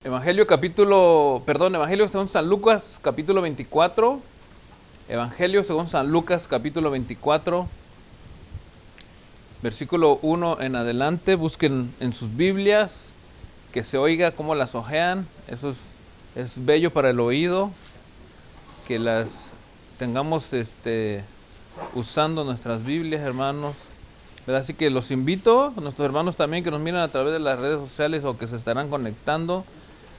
Evangelio según San Lucas, capítulo 24. Evangelio según San Lucas, capítulo 24, versículo 1 en adelante. Busquen en sus Biblias, que se oiga cómo las hojean. Eso es bello para el oído, que las tengamos usando nuestras Biblias, hermanos. ¿Verdad? Así que los invito, a nuestros hermanos también que nos miran a través de las redes sociales o que se estarán conectando.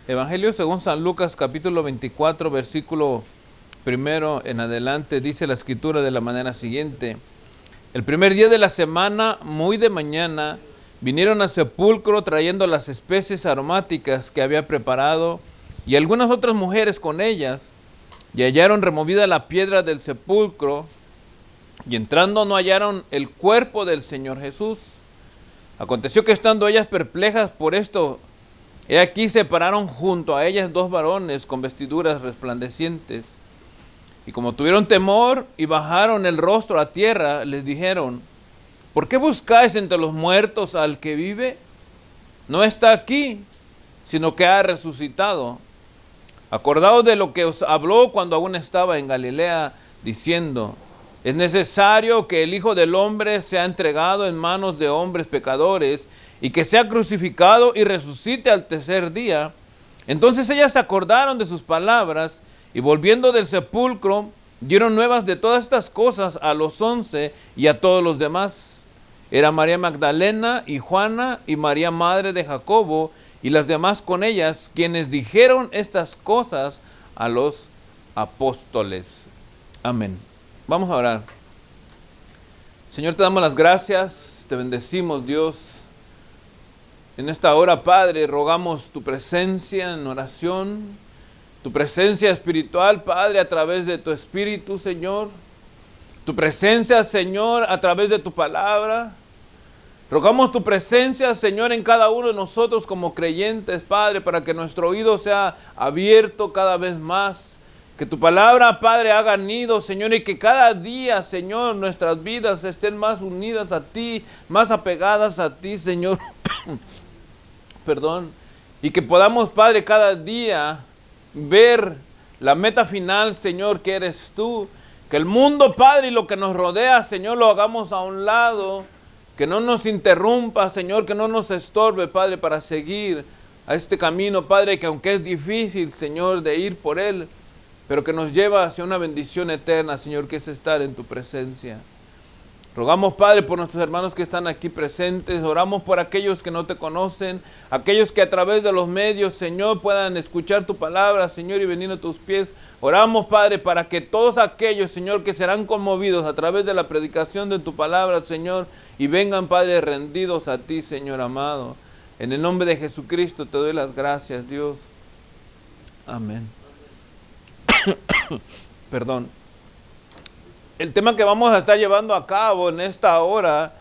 Evangelio según San Lucas, capítulo 24, versículo 1 en adelante, dice la escritura de la manera siguiente. El primer día de la semana, muy de mañana, vinieron al sepulcro trayendo las especies aromáticas que había preparado y algunas otras mujeres con ellas, y hallaron removida la piedra del sepulcro, y entrando no hallaron el cuerpo del Señor Jesús. Aconteció que estando ellas perplejas por esto, he aquí se pararon junto a ellas dos varones con vestiduras resplandecientes. Y como tuvieron temor y bajaron el rostro a tierra, les dijeron: ¿por qué buscáis entre los muertos al que vive? No está aquí, sino que ha resucitado. Acordaos de lo que os habló cuando aún estaba en Galilea, diciendo: es necesario que el Hijo del Hombre sea entregado en manos de hombres pecadores, y que sea crucificado y resucite al tercer día. Entonces ellas se acordaron de sus palabras, y volviendo del sepulcro, dieron nuevas de todas estas cosas a los 11 y a todos los demás. Era María Magdalena y Juana y María madre de Jacobo, y las demás con ellas, quienes dijeron estas cosas a los apóstoles. Amén. Vamos a orar. Señor, te damos las gracias, te bendecimos, Dios. En esta hora, Padre, rogamos tu presencia en oración, tu presencia espiritual, Padre, a través de tu Espíritu, Señor. Tu presencia, Señor, a través de tu palabra. Rogamos tu presencia, Señor, en cada uno de nosotros como creyentes, Padre, para que nuestro oído sea abierto cada vez más. Que tu palabra, Padre, haga nido, Señor, y que cada día, Señor, nuestras vidas estén más unidas a ti, más apegadas a ti, Señor. Perdón. Y que podamos, Padre, cada día ver la meta final, Señor, que eres tú. Que el mundo, Padre, y lo que nos rodea, Señor, lo hagamos a un lado. Que no nos interrumpa, Señor, que no nos estorbe, Padre, para seguir a este camino, Padre, que aunque es difícil, Señor, de ir por él, pero que nos lleva hacia una bendición eterna, Señor, que es estar en tu presencia. Rogamos, Padre, por nuestros hermanos que están aquí presentes. Oramos por aquellos que no te conocen, aquellos que a través de los medios, Señor, puedan escuchar tu palabra, Señor, y venir a tus pies. Oramos, Padre, para que todos aquellos, Señor, que serán conmovidos a través de la predicación de tu palabra, Señor, y vengan, Padre, rendidos a ti, Señor amado. En el nombre de Jesucristo te doy las gracias, Dios. Amén. Perdón. El tema que vamos a estar llevando a cabo en esta hora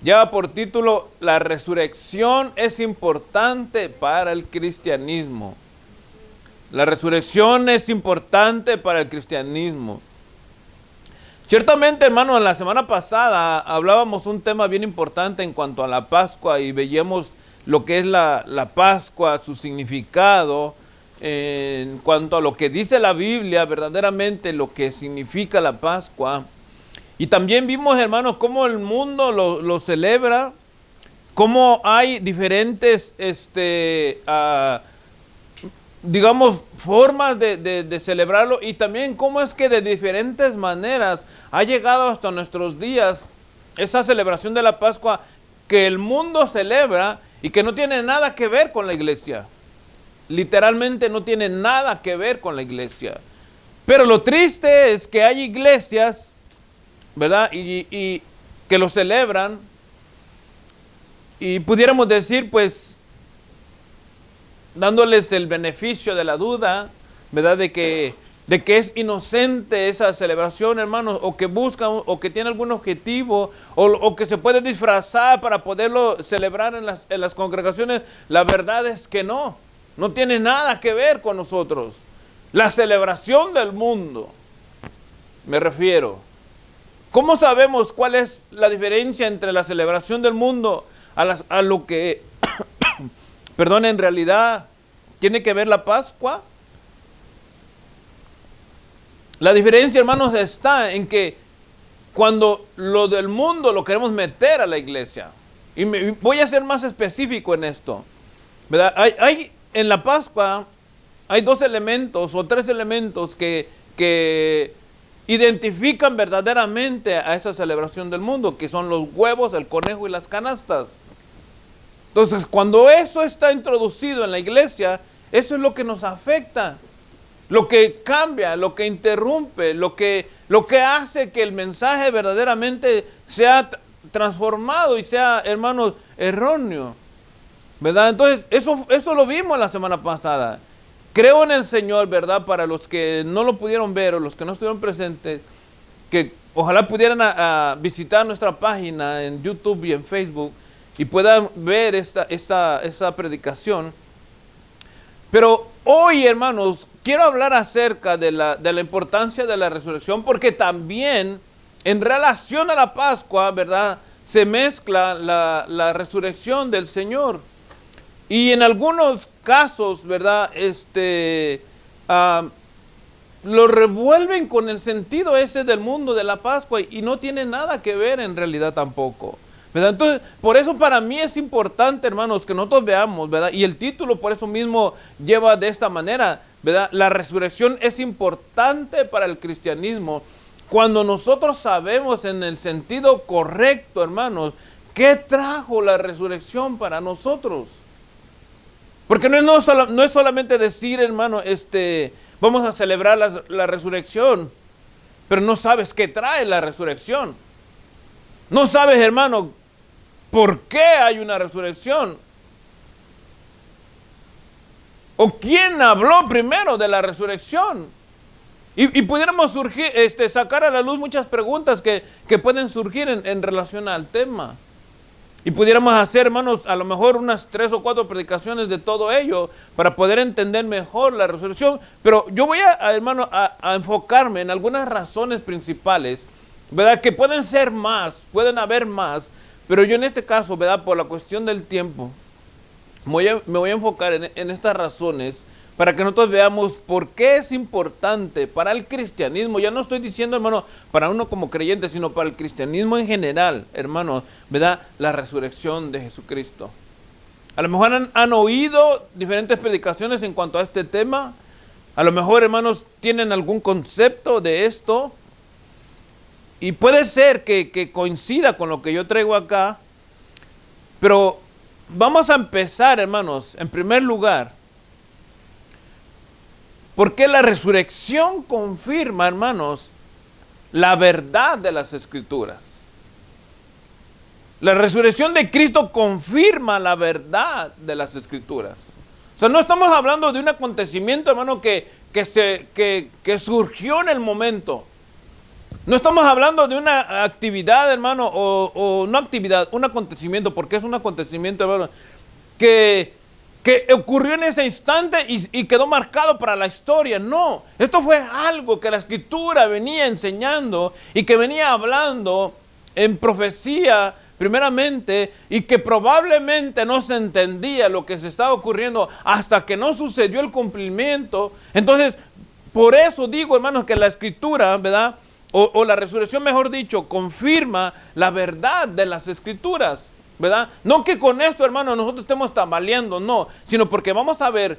lleva por título: la resurrección es importante para el cristianismo. La resurrección es importante para el cristianismo. Ciertamente, hermano, en la semana pasada hablábamos un tema bien importante en cuanto a la Pascua y veíamos lo que es la Pascua, su significado, en cuanto a lo que dice la Biblia, verdaderamente lo que significa la Pascua. Y también vimos, hermanos, cómo el mundo lo celebra, cómo hay diferentes, digamos, formas de celebrarlo, y también cómo es que de diferentes maneras ha llegado hasta nuestros días esa celebración de la Pascua que el mundo celebra y que no tiene nada que ver con la iglesia. Literalmente no tiene nada que ver con la iglesia. Pero lo triste es que hay iglesias, ¿verdad? Y que lo celebran. Y pudiéramos decir, pues, dándoles el beneficio de la duda, ¿verdad? De que es inocente esa celebración, hermanos, o que buscan, o que tiene algún objetivo, o que se puede disfrazar para poderlo celebrar en las congregaciones. La verdad es que no tiene nada que ver con nosotros. La celebración del mundo, me refiero. ¿Cómo sabemos cuál es la diferencia entre la celebración del mundo a lo que, perdón, en realidad tiene que ver la Pascua? La diferencia, hermanos, está en que cuando lo del mundo lo queremos meter a la iglesia, y voy a ser más específico en esto, ¿verdad? En la Pascua hay 2 elementos o 3 elementos que identifican verdaderamente a esa celebración del mundo, que son los huevos, el conejo y las canastas. Entonces, cuando eso está introducido en la iglesia, eso es lo que nos afecta, lo que cambia, lo que interrumpe, lo que hace que el mensaje verdaderamente sea transformado y sea, hermanos, erróneo, ¿verdad? Entonces, eso lo vimos la semana pasada. Creo en el Señor, ¿verdad? Para los que no lo pudieron ver o los que no estuvieron presentes, que ojalá pudieran visitar nuestra página en YouTube y en Facebook y puedan ver esta predicación. Pero hoy, hermanos, quiero hablar acerca de la importancia de la resurrección, porque también en relación a la Pascua, ¿verdad?, se mezcla la resurrección del Señor. Y en algunos casos, ¿verdad?, lo revuelven con el sentido ese del mundo de la Pascua y no tiene nada que ver en realidad tampoco, ¿verdad? Entonces, por eso para mí es importante, hermanos, que nosotros veamos, ¿verdad? Y el título por eso mismo lleva de esta manera, ¿verdad? La resurrección es importante para el cristianismo cuando nosotros sabemos en el sentido correcto, hermanos, qué trajo la resurrección para nosotros. Porque no es solamente decir, hermano, vamos a celebrar la resurrección, pero no sabes qué trae la resurrección. No sabes, hermano, por qué hay una resurrección. O quién habló primero de la resurrección. Y pudiéramos sacar a la luz muchas preguntas que pueden surgir en relación al tema. Y pudiéramos hacer, hermanos, a lo mejor unas 3 o 4 predicaciones de todo ello para poder entender mejor la resurrección. Pero yo voy hermano, a enfocarme en algunas razones principales, ¿verdad? Que pueden ser más, pueden haber más, pero yo en este caso, ¿verdad?, por la cuestión del tiempo, me voy a enfocar en estas razones para que nosotros veamos por qué es importante para el cristianismo. Ya no estoy diciendo, hermano, para uno como creyente, sino para el cristianismo en general, hermano, ¿verdad?, la resurrección de Jesucristo. A lo mejor han oído diferentes predicaciones en cuanto a este tema. A lo mejor, hermanos, tienen algún concepto de esto. Y puede ser que coincida con lo que yo traigo acá. Pero vamos a empezar, hermanos, en primer lugar, porque la resurrección confirma, hermanos, la verdad de las Escrituras. La resurrección de Cristo confirma la verdad de las Escrituras. O sea, no estamos hablando de un acontecimiento, hermano, que surgió en el momento. No estamos hablando de una actividad, hermano, o no actividad, un acontecimiento, porque es un acontecimiento, hermano, que ocurrió en ese instante y quedó marcado para la historia. No, esto fue algo que la Escritura venía enseñando y que venía hablando en profecía primeramente, y que probablemente no se entendía lo que se estaba ocurriendo hasta que no sucedió el cumplimiento. Entonces, por eso digo, hermanos, que la Escritura, ¿verdad?, o la resurrección, mejor dicho, confirma la verdad de las Escrituras, ¿verdad? No que con esto, hermano, nosotros estemos tambaleando, no, sino porque vamos a ver,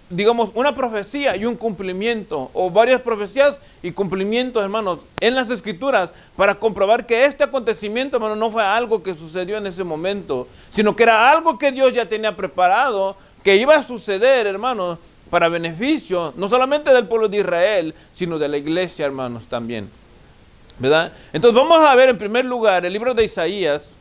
digamos, una profecía y un cumplimiento, o varias profecías y cumplimientos, hermanos, en las Escrituras, para comprobar que este acontecimiento, hermano, no fue algo que sucedió en ese momento, sino que era algo que Dios ya tenía preparado, que iba a suceder, hermanos, para beneficio, no solamente del pueblo de Israel, sino de la iglesia, hermanos, también, ¿verdad? Entonces vamos a ver en primer lugar el libro de Isaías,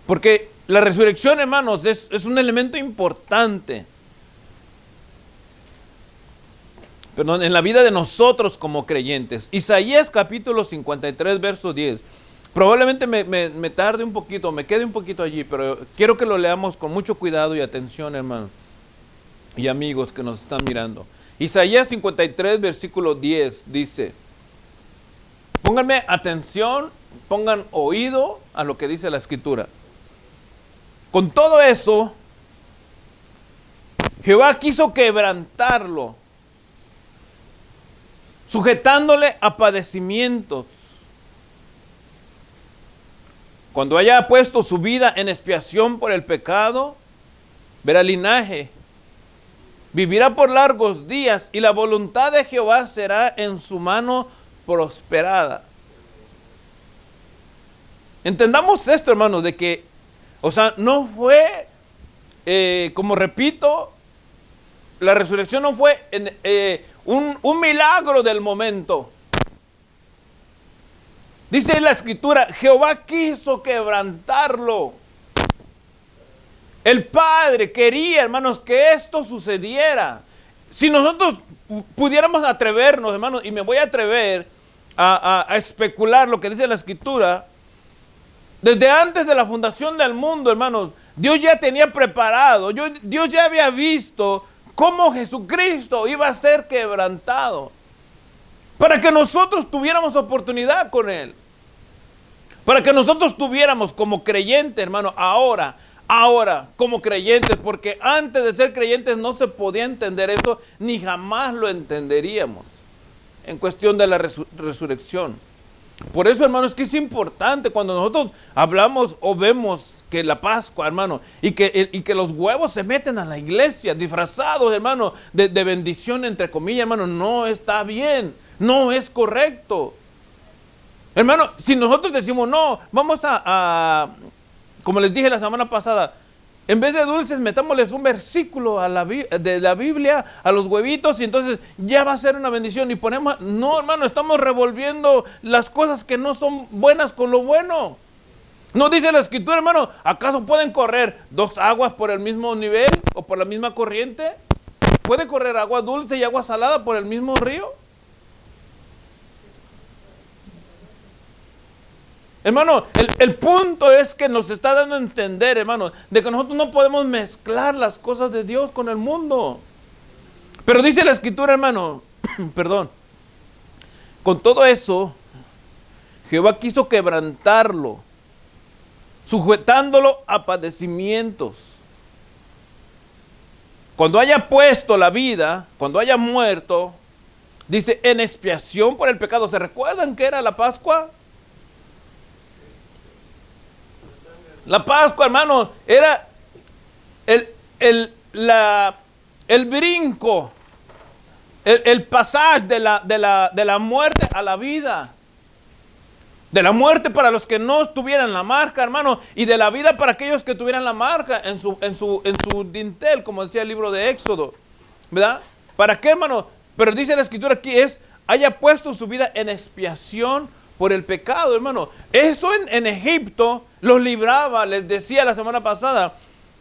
porque la resurrección, hermanos, es un elemento importante, perdón, en la vida de nosotros como creyentes. Isaías capítulo 53, verso 10. Probablemente me tarde un poquito, me quede un poquito allí, pero quiero que lo leamos con mucho cuidado y atención, hermanos y amigos que nos están mirando. Isaías 53, versículo 10 dice, pónganme atención, pongan oído a lo que dice la Escritura. Con todo eso, Jehová quiso quebrantarlo, sujetándole a padecimientos. Cuando haya puesto su vida en expiación por el pecado, verá linaje, vivirá por largos días, y la voluntad de Jehová será en su mano prosperada. Entendamos esto, hermanos, de que, no fue, como repito, la resurrección no fue un milagro del momento. Dice la Escritura, Jehová quiso quebrantarlo. El Padre quería, hermanos, que esto sucediera. Si nosotros pudiéramos atrevernos, hermanos, y me voy a atrever a especular lo que dice la Escritura, desde antes de la fundación del mundo, hermanos, Dios ya tenía preparado, Dios ya había visto cómo Jesucristo iba a ser quebrantado, para que nosotros tuviéramos oportunidad con Él, para que nosotros tuviéramos como creyentes, hermano, ahora como creyentes, porque antes de ser creyentes no se podía entender esto, ni jamás lo entenderíamos en cuestión de la resurrección. Por eso, hermano, es que es importante cuando nosotros hablamos o vemos que la Pascua, hermano, y que los huevos se meten a la iglesia disfrazados, hermano, de bendición, entre comillas, hermano, no está bien, no es correcto. Hermano, si nosotros decimos, no, vamos como les dije la semana pasada, en vez de dulces, metámosles un versículo de la Biblia a los huevitos y entonces ya va a ser una bendición. Y ponemos, no, hermano, estamos revolviendo las cosas que no son buenas con lo bueno. ¿No dice la Escritura, hermano, acaso pueden correr dos aguas por el mismo nivel o por la misma corriente? ¿Puede correr agua dulce y agua salada por el mismo río? Hermano, el punto es que nos está dando a entender, hermano, de que nosotros no podemos mezclar las cosas de Dios con el mundo. Pero dice la Escritura, hermano, perdón, con todo eso, Jehová quiso quebrantarlo, sujetándolo a padecimientos. Cuando haya puesto la vida, cuando haya muerto, dice, en expiación por el pecado. ¿Se recuerdan que era la Pascua? La Pascua, hermano, era el brinco, el pasaje de la muerte a la vida. De la muerte para los que no tuvieran la marca, hermano, y de la vida para aquellos que tuvieran la marca en su dintel, como decía el libro de Éxodo, ¿verdad? ¿Para qué, hermano? Pero dice la Escritura aquí haya puesto su vida en expiación por el pecado, hermano. Eso en Egipto los libraba, les decía la semana pasada,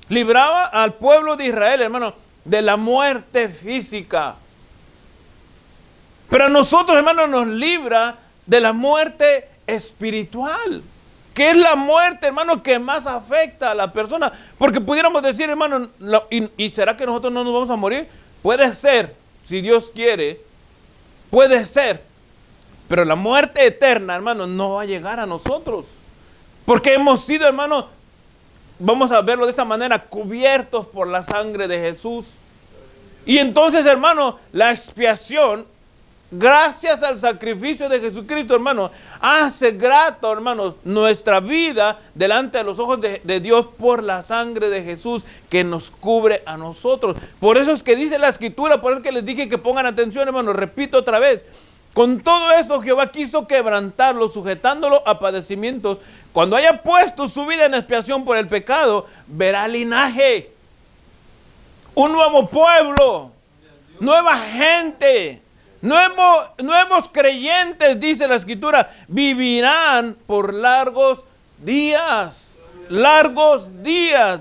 libraba al pueblo de Israel, hermano, de la muerte física. Pero a nosotros, hermano, nos libra de la muerte espiritual, que es la muerte, hermano, que más afecta a la persona. Porque pudiéramos decir, hermano, ¿y será que nosotros no nos vamos a morir? Puede ser, si Dios quiere, puede ser. Pero la muerte eterna, hermano, no va a llegar a nosotros. Porque hemos sido, hermano, vamos a verlo de esta manera, cubiertos por la sangre de Jesús. Y entonces, hermano, la expiación, gracias al sacrificio de Jesucristo, hermano, hace grato, hermano, nuestra vida delante de los ojos de Dios por la sangre de Jesús que nos cubre a nosotros. Por eso es que dice la Escritura, por eso que les dije que pongan atención, hermano, repito otra vez. Con todo eso Jehová quiso quebrantarlo, sujetándolo a padecimientos. Cuando haya puesto su vida en expiación por el pecado, verá linaje, un nuevo pueblo, nueva gente, nuevos creyentes, dice la Escritura, vivirán por largos días,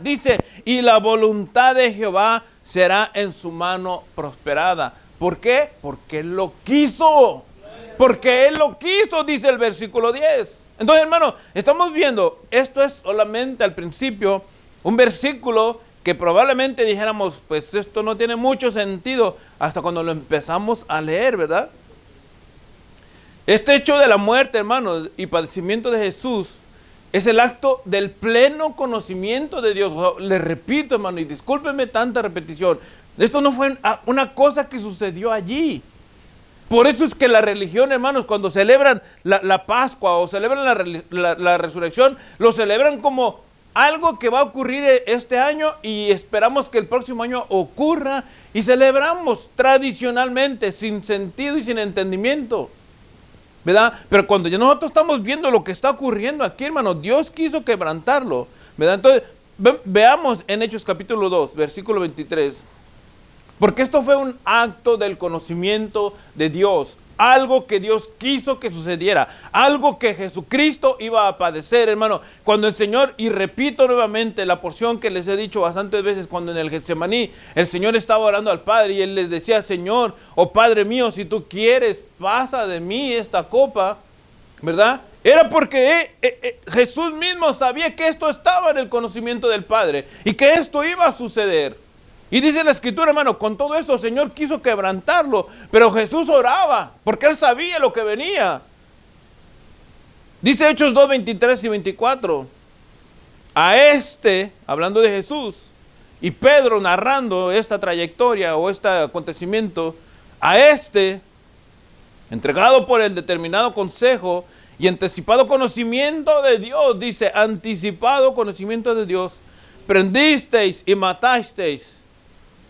dice, y la voluntad de Jehová será en su mano prosperada. ¿Por qué? Porque Él lo quiso. Porque Él lo quiso, dice el versículo 10. Entonces, hermano, estamos viendo, esto es solamente al principio, un versículo que probablemente dijéramos, pues esto no tiene mucho sentido hasta cuando lo empezamos a leer, ¿verdad? Este hecho de la muerte, hermano, y padecimiento de Jesús, Es el acto del pleno conocimiento de Dios. Les repito, hermano, y discúlpenme tanta repetición. Esto no fue una cosa que sucedió allí. Por eso es que la religión, hermanos, cuando celebran la Pascua o celebran la resurrección, lo celebran como algo que va a ocurrir este año y esperamos que el próximo año ocurra y celebramos tradicionalmente, sin sentido y sin entendimiento, ¿verdad? Pero cuando ya nosotros estamos viendo lo que está ocurriendo aquí, hermano, Dios quiso quebrantarlo, ¿verdad? Entonces, veamos en Hechos capítulo 2, versículo 23. Porque esto fue un acto del conocimiento de Dios, algo que Dios quiso que sucediera, algo que Jesucristo iba a padecer, hermano. Cuando el Señor, y repito nuevamente la porción que les he dicho bastantes veces, cuando en el Getsemaní el Señor estaba orando al Padre y Él les decía, Señor, oh Padre mío, si tú quieres, pasa de mí esta copa, ¿verdad? Era porque Jesús mismo sabía que esto estaba en el conocimiento del Padre y que esto iba a suceder. Y dice la Escritura, hermano, con todo eso el Señor quiso quebrantarlo, pero Jesús oraba, porque Él sabía lo que venía. Dice Hechos 2, 23 y 24, hablando de Jesús, y Pedro narrando esta trayectoria o este acontecimiento, entregado por el determinado consejo y anticipado conocimiento de Dios, dice, anticipado conocimiento de Dios, prendisteis y matasteis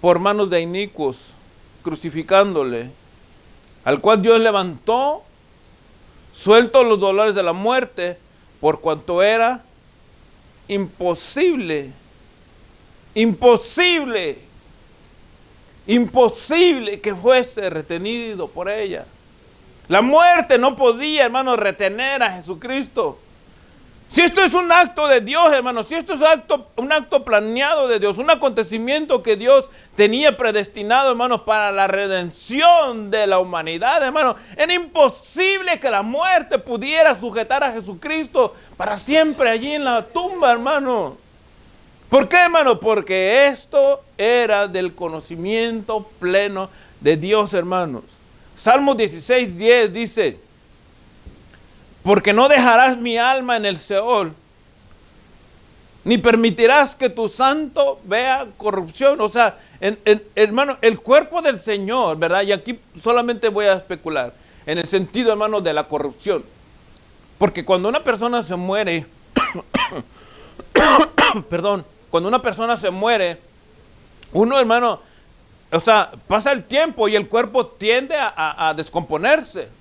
por manos de inicuos, crucificándole, al cual Dios levantó, suelto los dolores de la muerte, por cuanto era imposible que fuese retenido por ella. La muerte no podía, hermano, retener a Jesucristo. Si esto es un acto de Dios, hermano, si esto es un acto planeado de Dios, un acontecimiento que Dios tenía predestinado, hermano, para la redención de la humanidad, hermano, era imposible que la muerte pudiera sujetar a Jesucristo para siempre allí en la tumba, hermano. ¿Por qué, hermano? Porque esto era del conocimiento pleno de Dios, hermanos. Salmo 16:10 dice, porque no dejarás mi alma en el Seol, ni permitirás que tu santo vea corrupción. O sea, hermano, el cuerpo del Señor, ¿verdad? Y aquí solamente voy a especular, en el sentido, hermano, de la corrupción. Porque cuando una persona se muere, perdón, cuando una persona se muere, uno, hermano, o sea, pasa el tiempo y el cuerpo tiende a descomponerse.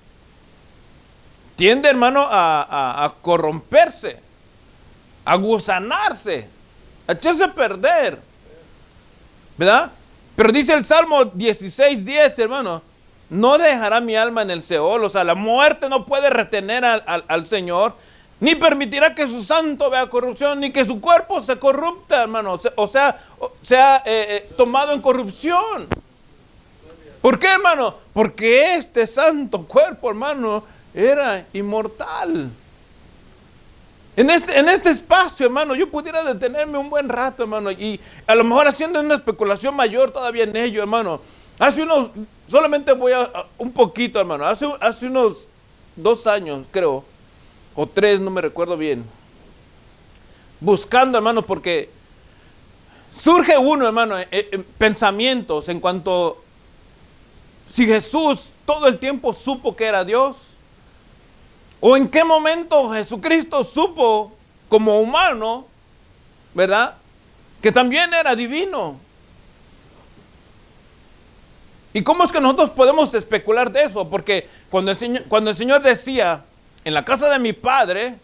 Tiende, hermano, a corromperse, a gusanarse, a echarse a perder, ¿verdad? Pero dice el Salmo 16:10, hermano, no dejará mi alma en el Seol. O sea, la muerte no puede retener al Señor, ni permitirá que su santo vea corrupción, ni que su cuerpo se corrupta, hermano, o sea, tomado en corrupción. ¿Por qué, hermano? Porque este santo cuerpo, hermano, era inmortal. En este espacio, hermano, yo pudiera detenerme un buen rato, hermano, y a lo mejor haciendo una especulación mayor todavía en ello, hermano. Solamente voy a un poquito, hermano. Hace unos 2 años, creo, o 3, no me recuerdo bien. Buscando, hermano, porque surge uno, hermano, pensamientos en cuanto si Jesús todo el tiempo supo que era Dios. ¿O en qué momento Jesucristo supo como humano, verdad, que también era divino? ¿Y cómo es que nosotros podemos especular de eso? Porque cuando el Señor decía, en la casa de mi Padre,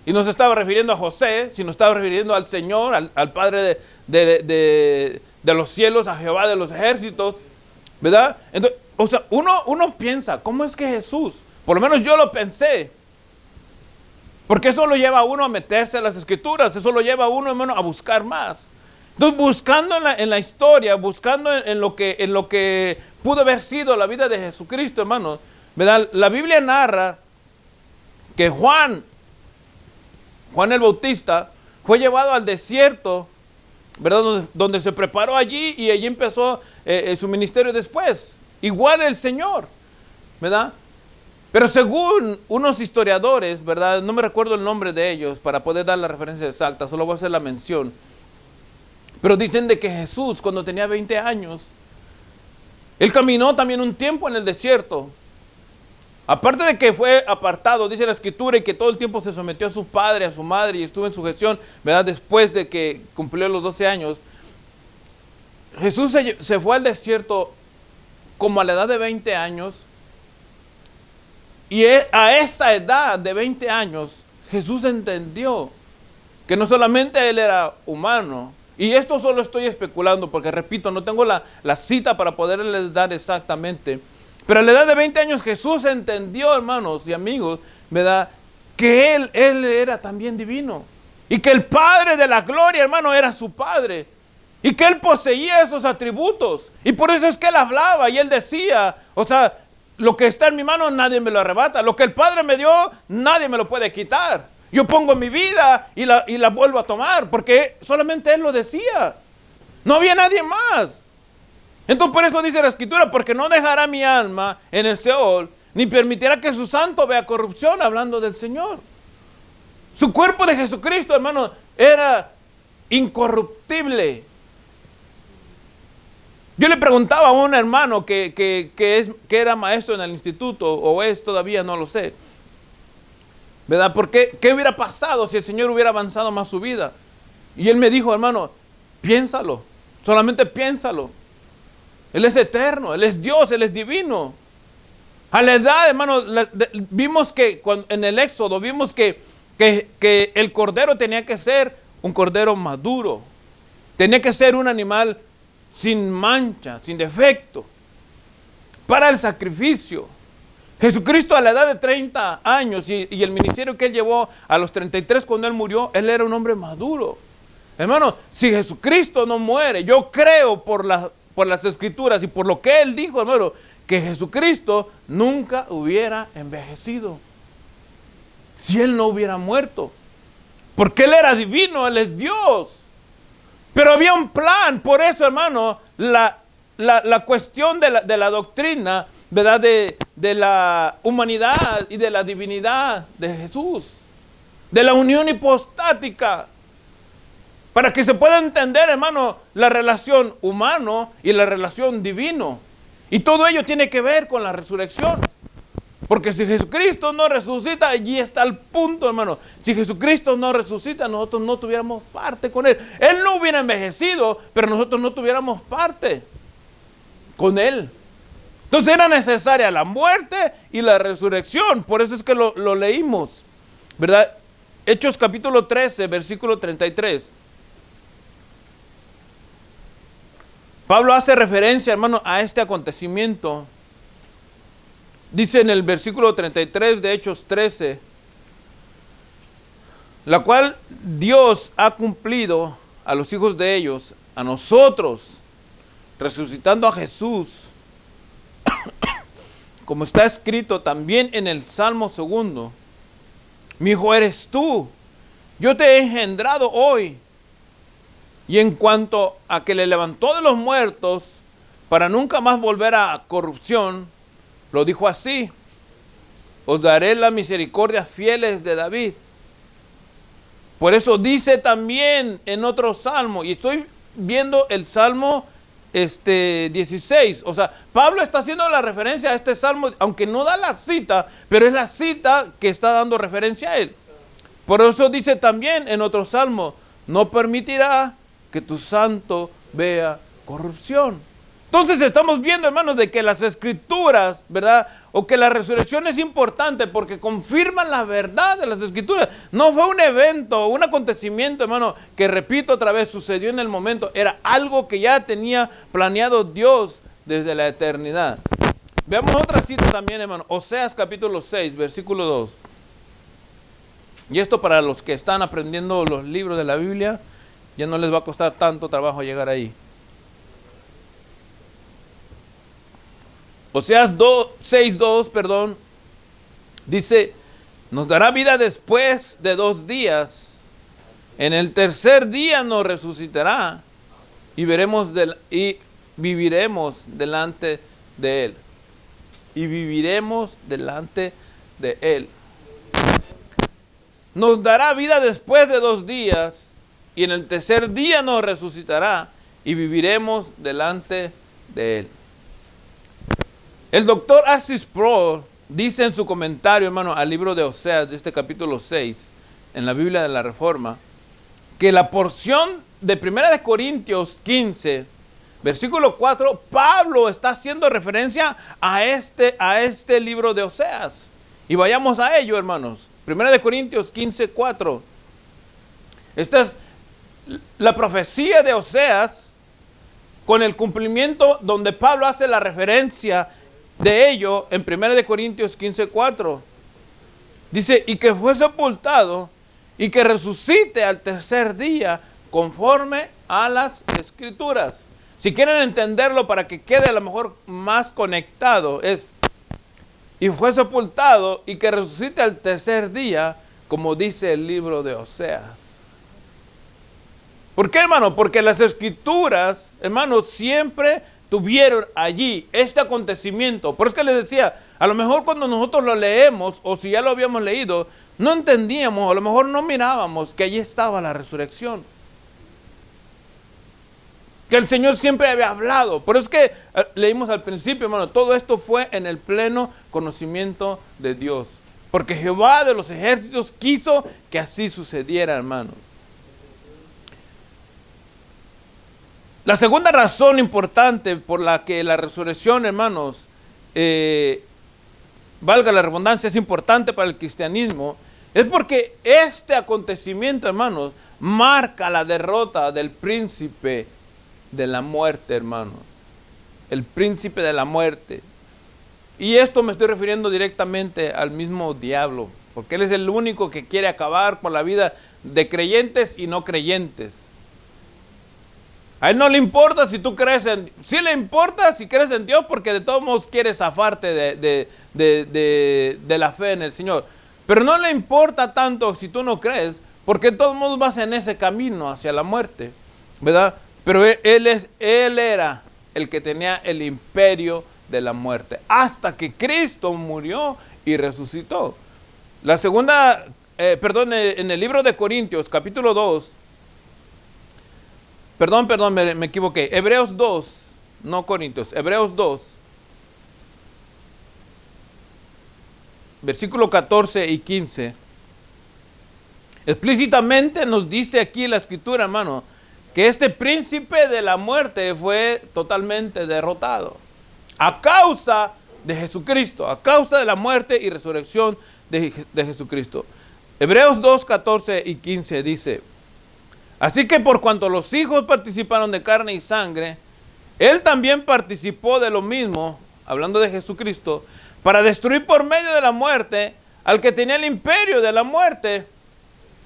y no se estaba refiriendo a José, sino estaba refiriendo al Señor, al Padre de los cielos, a Jehová de los ejércitos, ¿verdad? Entonces, o sea, uno piensa, ¿cómo es que Jesús? Por lo menos yo lo pensé. Porque eso lo lleva a uno a meterse en las Escrituras. Eso lo lleva a uno, hermano, a buscar más. Entonces, buscando en la historia, buscando en lo que pudo haber sido la vida de Jesucristo, hermano, ¿verdad? La Biblia narra que Juan el Bautista fue llevado al desierto, ¿verdad? Donde se preparó allí y allí empezó su ministerio después. Igual el Señor, ¿verdad? Pero según unos historiadores, ¿verdad? No me recuerdo el nombre de ellos para poder dar la referencia exacta, solo voy a hacer la mención. Pero dicen de que Jesús, cuando tenía 20 años, Él caminó también un tiempo en el desierto. Aparte de que fue apartado, dice la Escritura, y que todo el tiempo se sometió a su padre, a su madre, y estuvo en sujeción, ¿verdad? Después de que cumplió los 12 años, Jesús se fue al desierto como a la edad de 20 años, y a esa edad de 20 años, Jesús entendió que no solamente Él era humano, y esto solo estoy especulando, porque repito, no tengo la cita para poderles dar exactamente. Pero a la edad de 20 años Jesús entendió, hermanos y amigos, ¿verdad? Que Él era también divino. Y que el Padre de la gloria, hermano, era su Padre. Y que Él poseía esos atributos. Y por eso es que Él hablaba y Él decía, o sea, lo que está en mi mano nadie me lo arrebata. Lo que el Padre me dio, nadie me lo puede quitar. Yo pongo mi vida y la vuelvo a tomar, porque solamente Él lo decía. No había nadie más. Entonces por eso dice la Escritura, porque no dejará mi alma en el Seol, ni permitirá que su santo vea corrupción, hablando del Señor. Su cuerpo de Jesucristo, hermano, era incorruptible. Yo le preguntaba a un hermano que era maestro en el instituto, o es todavía, no lo sé, ¿verdad? Porque ¿qué hubiera pasado si el Señor hubiera avanzado más su vida? Y él me dijo, hermano, piénsalo, solamente piénsalo. Él es eterno, Él es Dios, Él es divino. A la edad, hermano, vimos que en el Éxodo, vimos que el cordero tenía que ser un cordero maduro. Tenía que ser un animal sin mancha, sin defecto, para el sacrificio. Jesucristo a la edad de 30 años y el ministerio que Él llevó a los 33 cuando Él murió, Él era un hombre maduro. Hermano, si Jesucristo no muere, yo creo por las Escrituras y por lo que Él dijo, hermano, que Jesucristo nunca hubiera envejecido si Él no hubiera muerto, porque Él era divino, Él es Dios. Pero había un plan. Por eso, hermano, la cuestión de la doctrina, ¿verdad? De la humanidad y de la divinidad de Jesús, de la unión hipostática, para que se pueda entender, hermano, la relación humano y la relación divino. Y todo ello tiene que ver con la resurrección. Porque si Jesucristo no resucita, allí está el punto, hermano. Si Jesucristo no resucita, nosotros no tuviéramos parte con Él. Él no hubiera envejecido, pero nosotros no tuviéramos parte con Él. Entonces era necesaria la muerte y la resurrección. Por eso es que lo leímos, ¿verdad? Hechos capítulo 13, versículo 33. Pablo hace referencia, hermano, a este acontecimiento. Dice en el versículo 33 de Hechos 13, la cual Dios ha cumplido a los hijos de ellos, a nosotros, resucitando a Jesús, como está escrito también en el Salmo 2, mi hijo eres tú, yo te he engendrado hoy. Y en cuanto a que le levantó de los muertos, para nunca más volver a corrupción, lo dijo así: os daré la misericordia fieles de David. Por eso dice también en otro salmo, y estoy viendo el Salmo 16, o sea, Pablo está haciendo la referencia a este salmo, aunque no da la cita, pero es la cita que está dando referencia a él. Por eso dice también en otro salmo: no permitirá que tu santo vea corrupción. Entonces estamos viendo, hermanos, de que las Escrituras, ¿verdad? O que la resurrección es importante porque confirman la verdad de las Escrituras. No fue un evento, un acontecimiento, hermano, que repito otra vez, sucedió en el momento. Era algo que ya tenía planeado Dios desde la eternidad. Veamos otra cita también, hermano. Oseas capítulo 6, versículo 2. Y esto para los que están aprendiendo los libros de la Biblia, ya no les va a costar tanto trabajo llegar ahí. Oseas 6:2, perdón, dice: nos dará vida después de 2 días, en el tercer día nos resucitará y viviremos delante de Él. Y viviremos delante de Él. Nos dará vida después de 2 días y en el tercer día nos resucitará y viviremos delante de Él. El doctor Arcis Sproul dice en su comentario, hermano, al libro de Oseas, de este capítulo 6, en la Biblia de la Reforma, que la porción de 1 Corintios 15, versículo 4, Pablo está haciendo referencia a este libro de Oseas. Y vayamos a ello, hermanos. 1 Corintios 15, 4. Esta es la profecía de Oseas con el cumplimiento donde Pablo hace la referencia de ello en 1 Corintios 15, 4. Dice, y que fue sepultado y que resucite al tercer día conforme a las Escrituras. Si quieren entenderlo para que quede a lo mejor más conectado, es, y fue sepultado y que resucite al tercer día, como dice el libro de Oseas. ¿Por qué, hermano? Porque las Escrituras, hermano, siempre tuvieron allí este acontecimiento. Por eso que les decía, a lo mejor cuando nosotros lo leemos, o si ya lo habíamos leído, no entendíamos, a lo mejor no mirábamos que allí estaba la resurrección. Que el Señor siempre había hablado. Por eso es que leímos al principio, hermano, todo esto fue en el pleno conocimiento de Dios. Porque Jehová de los ejércitos quiso que así sucediera, hermano. La segunda razón importante por la que la resurrección, hermanos, valga la redundancia, es importante para el cristianismo, es porque este acontecimiento, hermanos, marca la derrota del príncipe de la muerte, hermanos. El príncipe de la muerte. Y esto me estoy refiriendo directamente al mismo diablo, porque él es el único que quiere acabar con la vida de creyentes y no creyentes. A él no le importa si tú crees en... Sí le importa si crees en Dios, porque de todos modos quiere zafarte de la fe en el Señor. Pero no le importa tanto si tú no crees, porque de todos modos vas en ese camino hacia la muerte, ¿verdad? Pero él era el que tenía el imperio de la muerte, hasta que Cristo murió y resucitó. La segunda, en el libro de Corintios, capítulo 2, me equivoqué, Hebreos 2, no Corintios, Hebreos 2, versículo 14 y 15, explícitamente nos dice aquí la Escritura, hermano, que este príncipe de la muerte fue totalmente derrotado a causa de Jesucristo, a causa de la muerte y resurrección de Jesucristo. Hebreos 2, 14 y 15 dice, así que por cuanto los hijos participaron de carne y sangre, él también participó de lo mismo, hablando de Jesucristo, para destruir por medio de la muerte al que tenía el imperio de la muerte,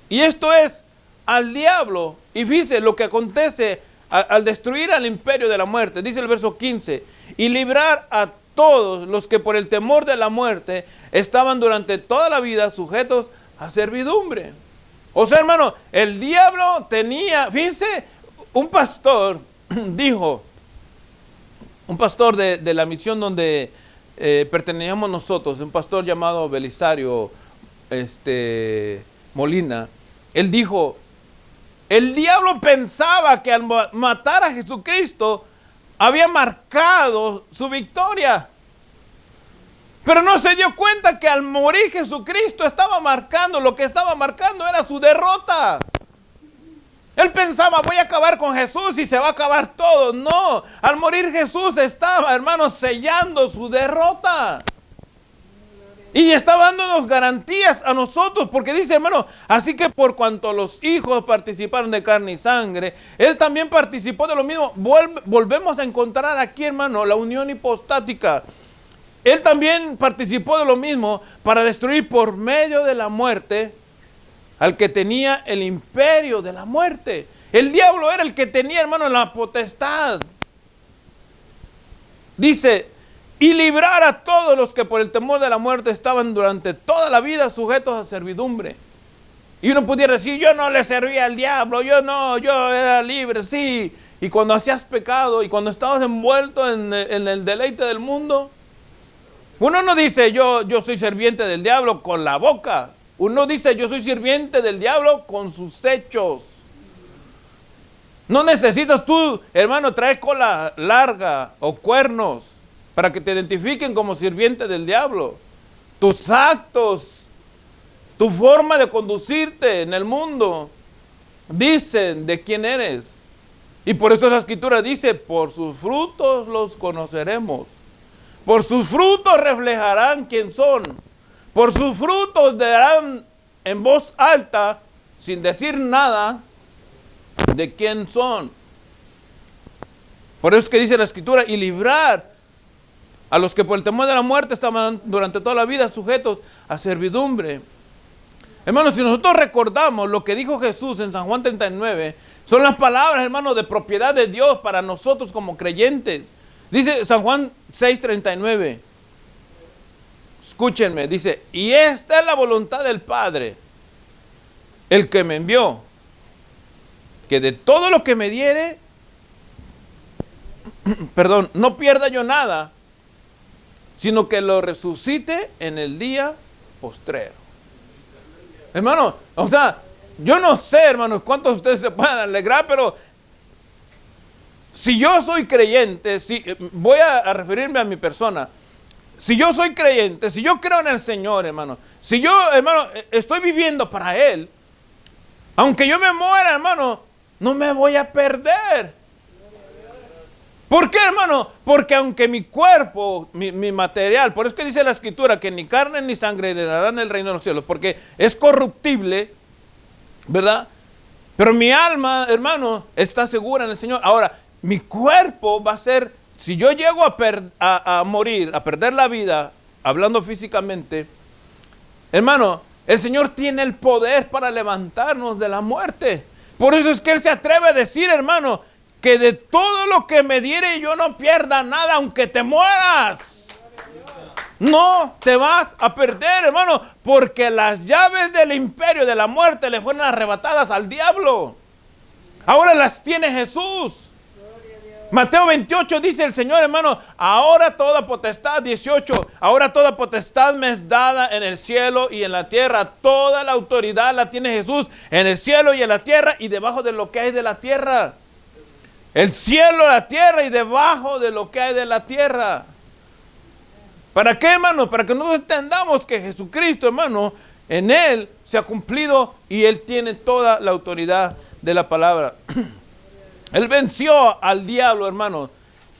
y esto es al diablo. Y fíjense lo que acontece al destruir al imperio de la muerte. Dice el verso 15, y librar a todos los que por el temor de la muerte estaban durante toda la vida sujetos a servidumbre. O sea, hermano, el diablo tenía, fíjense, un pastor dijo, un pastor de la misión donde pertenecíamos nosotros, un pastor llamado Belisario Molina, él dijo, el diablo pensaba que al matar a Jesucristo había marcado su victoria. Pero no se dio cuenta que al morir Jesucristo estaba marcando, lo que estaba marcando era su derrota. Él pensaba, voy a acabar con Jesús y se va a acabar todo. No, al morir Jesús estaba, hermanos, sellando su derrota. Y estaba dándonos garantías a nosotros, porque dice, hermano, así que por cuanto los hijos participaron de carne y sangre, él también participó de lo mismo. Volvemos a encontrar aquí, hermano, la unión hipostática. Él también participó de lo mismo para destruir por medio de la muerte al que tenía el imperio de la muerte. El diablo era el que tenía, hermano, la potestad. Dice, y librar a todos los que por el temor de la muerte estaban durante toda la vida sujetos a servidumbre. Y uno pudiera decir, yo no le servía al diablo, yo era libre, sí. Y cuando hacías pecado y cuando estabas envuelto en el deleite del mundo, Uno no dice yo soy sirviente del diablo con la boca. Uno dice yo soy sirviente del diablo con sus hechos. No necesitas tú, hermano, traer cola larga o cuernos para que te identifiquen como sirviente del diablo. Tus actos, tu forma de conducirte en el mundo, dicen de quién eres. Y por eso la Escritura dice, por sus frutos los conoceremos. Por sus frutos reflejarán quién son. Por sus frutos darán en voz alta, sin decir nada, de quién son. Por eso es que dice la Escritura, y librar a los que por el temor de la muerte estaban durante toda la vida sujetos a servidumbre. Hermanos, si nosotros recordamos lo que dijo Jesús en San Juan 39, son las palabras, hermanos, de propiedad de Dios para nosotros como creyentes. Dice San Juan 6:39. Escúchenme, dice, y esta es la voluntad del Padre, el que me envió, que de todo lo que me diere, no pierda yo nada, sino que lo resucite en el día postrero. Hermano, o sea, yo no sé, hermanos, cuántos de ustedes se puedan alegrar, pero si yo soy creyente, voy a referirme a mi persona. Si yo soy creyente, si yo creo en el Señor, hermano, si yo, hermano, estoy viviendo para Él, aunque yo me muera, hermano, no me voy a perder. ¿Por qué, hermano? Porque aunque mi cuerpo, mi material, por eso que dice la Escritura que ni carne ni sangre heredarán el reino de los cielos, porque es corruptible, ¿verdad? Pero mi alma, hermano, está segura en el Señor. Ahora, mi cuerpo va a ser, si yo llego a morir, a perder la vida, hablando físicamente, hermano, el Señor tiene el poder para levantarnos de la muerte. Por eso es que Él se atreve a decir, hermano, que de todo lo que me diere yo no pierda nada, aunque te mueras. No te vas a perder, hermano, porque las llaves del imperio de la muerte le fueron arrebatadas al diablo. Ahora las tiene Jesús. Mateo 28 dice el Señor, hermano, ahora toda potestad, 18, ahora toda potestad me es dada en el cielo y en la tierra. Toda la autoridad la tiene Jesús en el cielo y en la tierra y debajo de lo que hay de la tierra. El cielo, la tierra y debajo de lo que hay de la tierra. ¿Para qué, hermano? Para que nosotros entendamos que Jesucristo, hermano, en Él se ha cumplido y Él tiene toda la autoridad de la palabra. Él venció al diablo, hermano,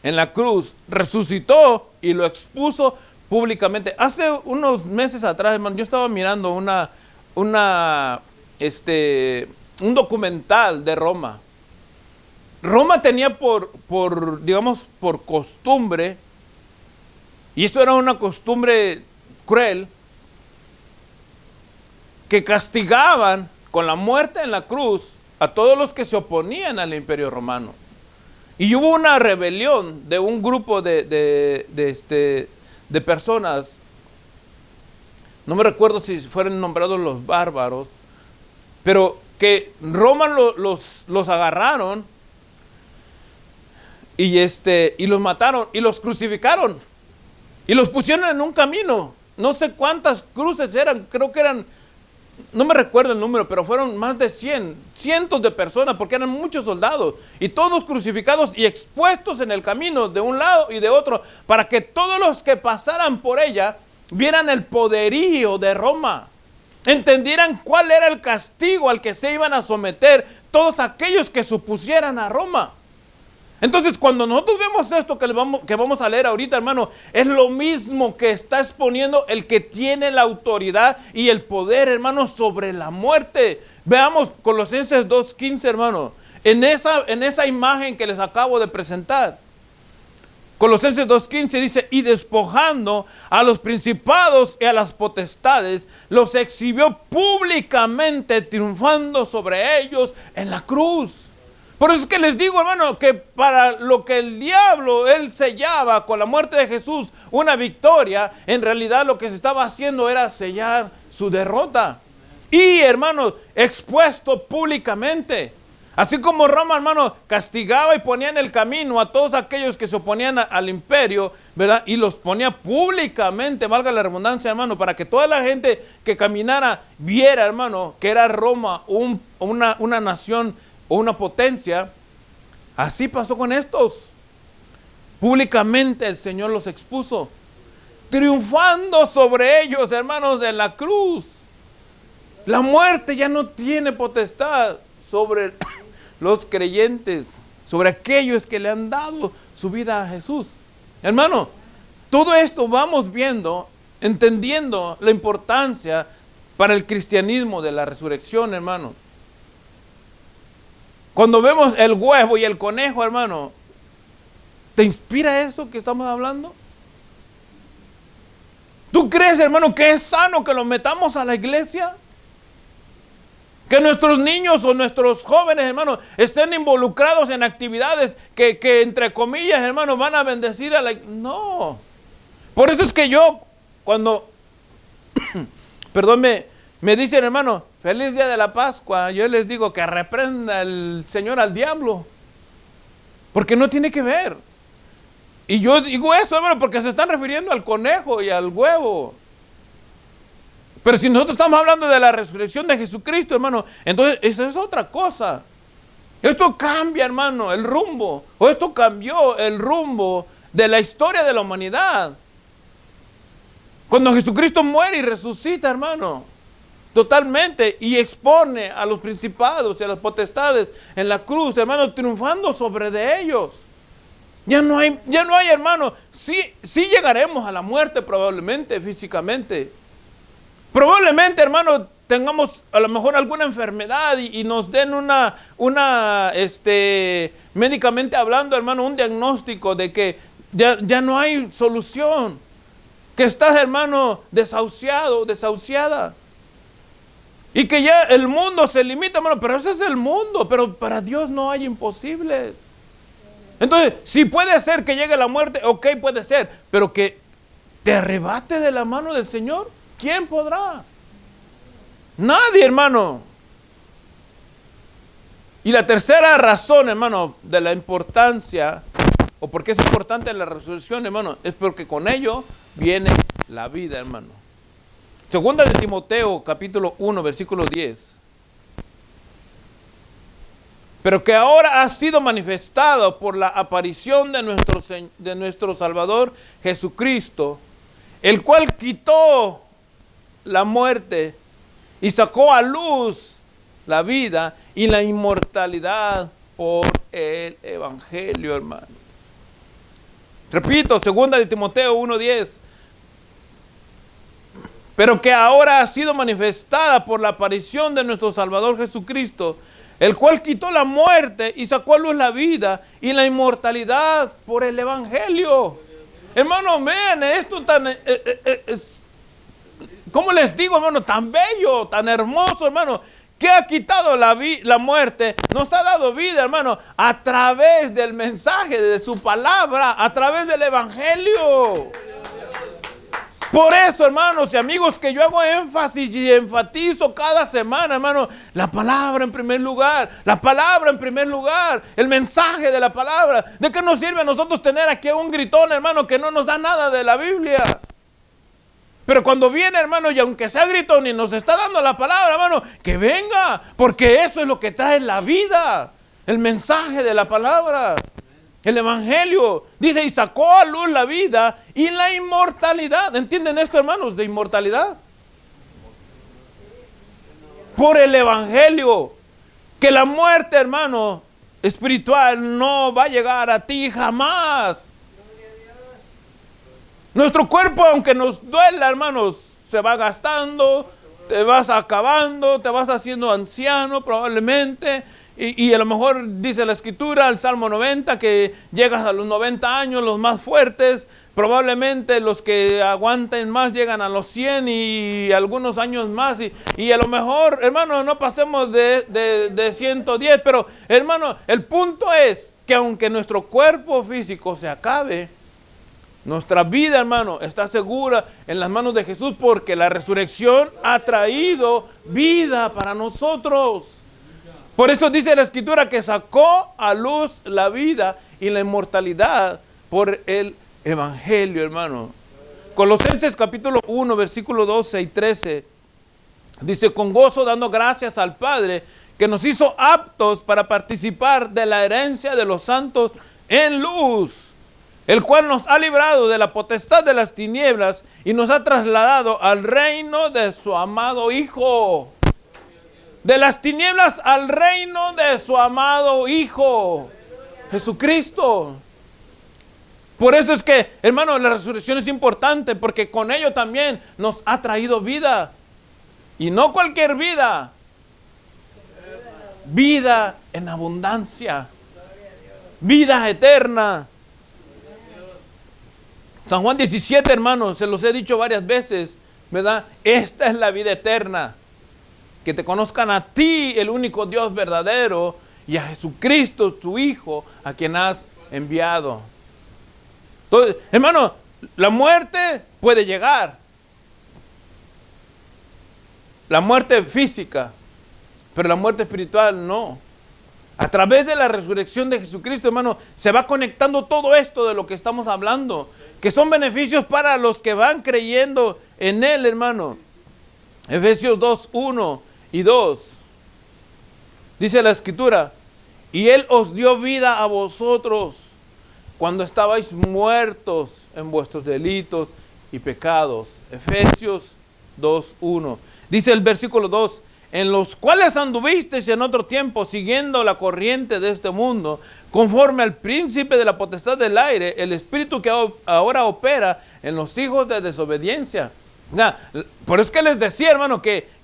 en la cruz, resucitó y lo expuso públicamente. Hace unos meses atrás, hermano, yo estaba mirando un documental de Roma. Roma tenía por costumbre, y esto era una costumbre cruel, que castigaban con la muerte en la cruz a todos los que se oponían al imperio romano. Y hubo una rebelión de un grupo de personas, no me recuerdo si fueron nombrados los bárbaros, pero que Roma los agarraron y los mataron y los crucificaron y los pusieron en un camino. No sé cuántas cruces eran, creo que eran, no me recuerdo el número, pero fueron más de cientos de personas, porque eran muchos soldados, y todos crucificados y expuestos en el camino de un lado y de otro, para que todos los que pasaran por ella vieran el poderío de Roma, entendieran cuál era el castigo al que se iban a someter todos aquellos que se opusieran a Roma. Entonces, cuando nosotros vemos esto que vamos a leer ahorita, hermano, es lo mismo que está exponiendo el que tiene la autoridad y el poder, hermano, sobre la muerte. Veamos Colosenses 2:15, hermano, en esa imagen que les acabo de presentar. Colosenses 2:15 dice, y despojando a los principados y a las potestades, los exhibió públicamente, triunfando sobre ellos en la cruz. Por eso es que les digo, hermano, que para lo que el diablo, él sellaba con la muerte de Jesús una victoria, en realidad lo que se estaba haciendo era sellar su derrota. Y, hermanos, expuesto públicamente. Así como Roma, hermano, castigaba y ponía en el camino a todos aquellos que se oponían al imperio, ¿verdad? Y los ponía públicamente, valga la redundancia, hermano, para que toda la gente que caminara viera, hermano, que era Roma una nación o una potencia. Así pasó con estos. Públicamente el Señor los expuso, triunfando sobre ellos, hermanos, en la cruz. La muerte ya no tiene potestad sobre los creyentes, sobre aquellos que le han dado su vida a Jesús. Hermano, todo esto vamos viendo, entendiendo la importancia para el cristianismo de la resurrección, hermano. Cuando vemos el huevo y el conejo, hermano, ¿te inspira eso que estamos hablando? ¿Tú crees, hermano, que es sano que los metamos a la iglesia? Que nuestros niños o nuestros jóvenes, hermano, estén involucrados en actividades que entre comillas, hermano, van a bendecir a la... No. Por eso es que yo, cuando, perdón, me dicen, hermano, feliz día de la Pascua, yo les digo que reprenda el Señor al diablo. Porque no tiene que ver. Y yo digo eso, hermano, porque se están refiriendo al conejo y al huevo. Pero si nosotros estamos hablando de la resurrección de Jesucristo, hermano, entonces eso es otra cosa. Esto cambia, hermano, el rumbo. O esto cambió el rumbo de la historia de la humanidad. Cuando Jesucristo muere y resucita, hermano, totalmente, y expone a los principados y a las potestades en la cruz, hermano, triunfando sobre de ellos. Ya no hay, hermano. Sí llegaremos a la muerte probablemente, físicamente. Probablemente, hermano, tengamos a lo mejor alguna enfermedad y nos den médicamente hablando, hermano, un diagnóstico de que ya no hay solución. Que estás, hermano, desahuciado, desahuciada. Y que ya el mundo se limita, hermano, pero ese es el mundo, pero para Dios no hay imposibles. Entonces, si puede ser que llegue la muerte, ok, puede ser, pero que te arrebate de la mano del Señor, ¿quién podrá? Nadie, hermano. Y la tercera razón, hermano, de la importancia, o porque es importante la resurrección, hermano, es porque con ello viene la vida, hermano. Segunda de Timoteo, capítulo 1, versículo 10. Pero que ahora ha sido manifestado por la aparición de nuestro Salvador Jesucristo, el cual quitó la muerte y sacó a luz la vida y la inmortalidad por el Evangelio, hermanos. Repito, segunda de Timoteo 1:10. Pero que ahora ha sido manifestada por la aparición de nuestro Salvador Jesucristo, el cual quitó la muerte y sacó a luz la vida y la inmortalidad por el Evangelio. Hermano, vean esto tan... ¿cómo les digo, hermano? Tan bello, tan hermoso, hermano, que ha quitado la muerte, nos ha dado vida, hermano, a través del mensaje de su palabra, a través del Evangelio. Por eso, hermanos y amigos, que yo hago énfasis y enfatizo cada semana, hermano, la palabra en primer lugar, la palabra en primer lugar, el mensaje de la palabra. ¿De qué nos sirve a nosotros tener aquí a un gritón, hermano, que no nos da nada de la Biblia? Pero cuando viene, hermano, y aunque sea gritón y nos está dando la palabra, hermano, que venga, porque eso es lo que trae la vida, el mensaje de la palabra. El Evangelio, dice, y sacó a luz la vida y la inmortalidad. ¿Entienden esto, hermanos, de inmortalidad? Por el Evangelio. Que la muerte, hermano, espiritual no va a llegar a ti jamás. Nuestro cuerpo, aunque nos duela, hermanos, se va gastando, te vas acabando, te vas haciendo anciano probablemente. Y a lo mejor dice la Escritura, el Salmo 90, que llegas a los 90 años, los más fuertes. Probablemente los que aguanten más llegan a los 100 y algunos años más. Y a lo mejor, hermano, no pasemos de 110. Pero, hermano, el punto es que aunque nuestro cuerpo físico se acabe, nuestra vida, hermano, está segura en las manos de Jesús, porque la resurrección ha traído vida para nosotros. Por eso dice la Escritura que sacó a luz la vida y la inmortalidad por el Evangelio, hermano. Colosenses capítulo 1, versículo 12 y 13. Dice, con gozo dando gracias al Padre que nos hizo aptos para participar de la herencia de los santos en luz, el cual nos ha librado de la potestad de las tinieblas y nos ha trasladado al reino de su amado Hijo. De las tinieblas al reino de su amado Hijo, Jesucristo. Por eso es que, hermano, la resurrección es importante, porque con ello también nos ha traído vida. Y no cualquier vida. Vida en abundancia. Vida eterna. San Juan 17, hermanos, se los he dicho varias veces, ¿verdad? Esta es la vida eterna. Que te conozcan a ti, el único Dios verdadero, y a Jesucristo, tu Hijo, a quien has enviado. Entonces, hermano, la muerte puede llegar. La muerte física, pero la muerte espiritual no. A través de la resurrección de Jesucristo, hermano, se va conectando todo esto de lo que estamos hablando, que son beneficios para los que van creyendo en Él, hermano. Efesios 2, 1 y 2. Dice la Escritura, y Él os dio vida a vosotros cuando estabais muertos en vuestros delitos y pecados. Efesios 2, 1. Dice el versículo 2, en los cuales anduvisteis en otro tiempo siguiendo la corriente de este mundo, conforme al príncipe de la potestad del aire, el espíritu que ahora opera en los hijos de desobediencia. O sea, por eso es que les decía, hermano, que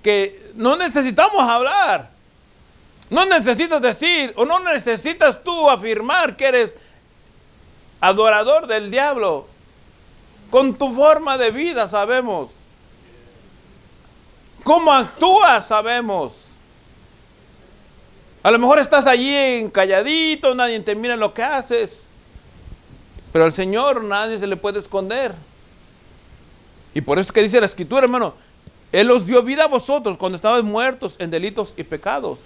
no necesitamos hablar. No necesitas decir, o no necesitas tú afirmar que eres adorador del diablo. Con tu forma de vida sabemos. Cómo actúas sabemos. A lo mejor estás allí encalladito, nadie te mira lo que haces. Pero al Señor nadie se le puede esconder. Y por eso es que dice la Escritura, hermano, Él os dio vida a vosotros cuando estabais muertos en delitos y pecados.